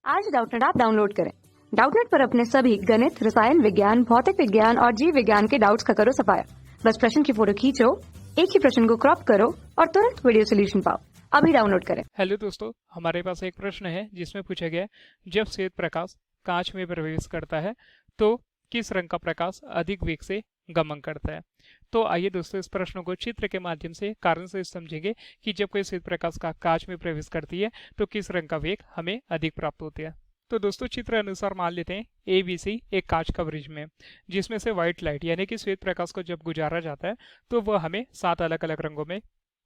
आज Doubtnut app download करें। Doubtnut पर अपने सभी गणित, रसायन विज्ञान, भौतिक विज्ञान और जीव विज्ञान के डाउट्स का करो सफाया। बस प्रश्न की फोटो खींचो, एक ही प्रश्न को क्रॉप करो और तुरंत वीडियो सोल्यूशन पाओ। अभी डाउनलोड करें। हेलो दोस्तों, हमारे पास एक प्रश्न है जिसमें पूछा गया जब श्वेत प्रकाश कांच में प्रवेश करता है तो किस रंग का प्रकाश अधिक वेग से गमन करता है। तो आइए दोस्तों, इस प्रश्न को चित्र के माध्यम से कारण से समझेंगे कि जब कोई श्वेत प्रकाश का कांच में प्रवेश करती है तो किस रंग का वेग हमें अधिक प्राप्त होता है। तो दोस्तों, चित्र अनुसार मान लेते हैं ABC एक कांच का ब्रिज में, जिसमें से व्हाइट लाइट यानी कि श्वेत प्रकाश को जब गुजारा जाता है तो वह हमें 7 अलग अलग रंगों में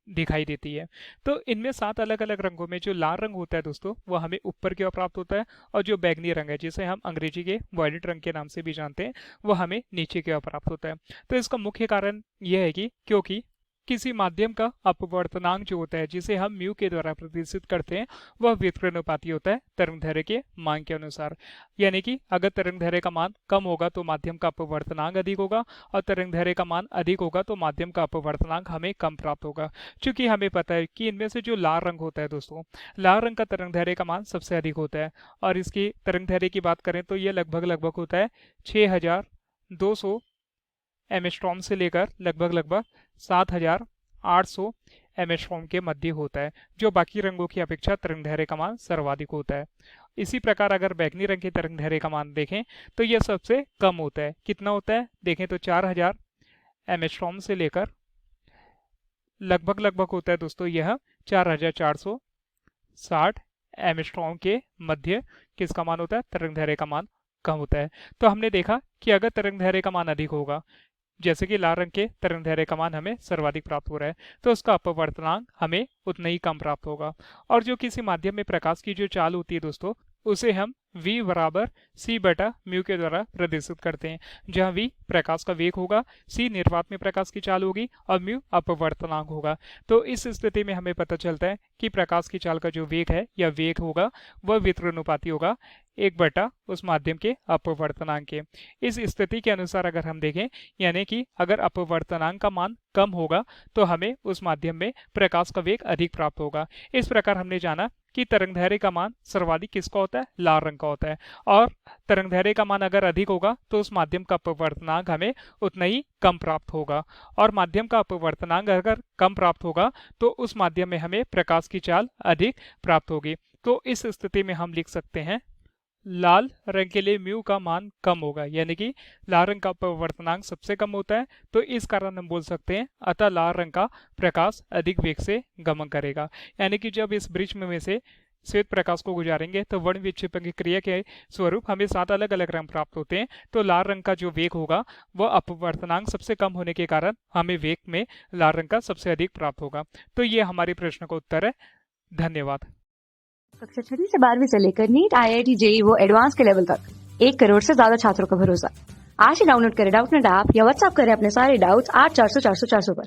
दिखाई देती है। तो इनमें 7 अलग अलग रंगों में जो लाल रंग होता है दोस्तों, वो हमें ऊपर की ओर प्राप्त होता है, और जो बैगनी रंग है जिसे हम अंग्रेजी के वॉयलेट रंग के नाम से भी जानते हैं, वो हमें नीचे की ओर प्राप्त होता है। तो इसका मुख्य कारण यह है कि क्योंकि किसी माध्यम का अपवर्तनांक जो होता है जिसे हम म्यू के द्वारा प्रदर्शित करते हैं, वह व्युत्क्रमानुपाती होता है तरंगदैर्घ्य के मान के अनुसार। यानी कि अगर तरंगदैर्घ्य का मान कम होगा तो माध्यम का अपवर्तनांक अधिक होगा, और तरंगदैर्घ्य का मान अधिक होगा तो माध्यम का अपवर्तनांक हमें कम प्राप्त होगा। क्योंकि हमें पता है कि इनमें से जो लाल रंग होता है दोस्तों, लाल रंग का तरंगदैर्घ्य का मान सबसे अधिक होता है, और इसकी तरंगदैर्घ्य की बात करें तो यह लगभग होता है 6200 एमस्ट्रॉम से लेकर लगभग 7800 एमस्ट्रॉम के मध्य होता है, जो बाकी रंगों की अपेक्षा तरंगदैर्घ्य का मान सर्वाधिक होता है। इसी प्रकार अगर बैगनी रंग के तरंगदैर्घ्य का मान देखें तो यह सबसे कम होता है। कितना होता है देखें तो 4000 एमस्ट्रॉम से लेकर लगभग होता है दोस्तों यह 4460 एमस्ट्रॉम के मध्य किसका मान होता है, तरंगदैर्घ्य का मान कम होता है। तो हमने देखा कि अगर तरंगदैर्घ्य का मान अधिक होगा, जैसे कि लाल रंग के तरंगदैर्घ्य का मान हमें सर्वाधिक प्राप्त हो रहा है, तो उसका अपवर्तनांक हमें उतना ही कम प्राप्त होगा। और जो किसी माध्यम में प्रकाश की जो चाल होती है दोस्तों, उसे हम v बराबर c बटा म्यू के द्वारा प्रदर्शित करते हैं, जहां v प्रकाश का वेग होगा, c निर्वात में प्रकाश की चाल होगी और म्यू अपवर्तनांक होगा। तो इस स्थिति में हमें पता चलता है कि प्रकाश की चाल का जो वेग है या वेग होगा वह व्युत्क्रमानुपाती होगा 1 बटा उस माध्यम के अपवर्तनांक के। इस स्थिति के अनुसार अगर हम देखें, यानी कि अगर अपवर्तनांक का मान कम होगा तो हमें उस माध्यम में प्रकाश का वेग अधिक प्राप्त होगा। इस प्रकार हमने जाना कि तरंगदैर्घ्य का मान सर्वाधिक किसका होता है, लाल रंग का होता है, और तरंगदैर्घ्य का मान अगर अधिक होगा तो उस माध्यम का अपवर्तनांक हमें उतना ही कम प्राप्त होगा, और माध्यम का अपवर्तनांक अगर कम प्राप्त होगा तो उस माध्यम में हमें प्रकाश की चाल अधिक प्राप्त होगी। तो इस स्थिति में हम लिख सकते हैं लाल रंग के लिए म्यू का मान कम होगा, यानी कि लाल रंग का अपवर्तनांक सबसे कम होता है। तो इस कारण हम बोल सकते हैं अतः लाल रंग का प्रकाश अधिक वेग से गमन करेगा। यानी कि जब इस ब्रिज में से श्वेत प्रकाश को गुजारेंगे तो वर्ण विक्षेपण की क्रिया के स्वरूप हमें 7 अलग अलग रंग प्राप्त होते हैं। तो लाल रंग का जो वेग होगा वह अपवर्तनांक सबसे कम होने के कारण हमें वेग में लाल रंग का सबसे अधिक प्राप्त होगा। तो ये हमारे प्रश्न का उत्तर है। धन्यवाद। कक्षा 6 से 12वीं से लेकर नीट, IIT, JEE वो एडवांस के लेवल तक 1 करोड़ से ज्यादा छात्रों का भरोसा। आज ही डाउनलोड करें डाउटनेट ऐप या व्हाट्सएप करें अपने सारे डाउट्स 8400 400 400 पर।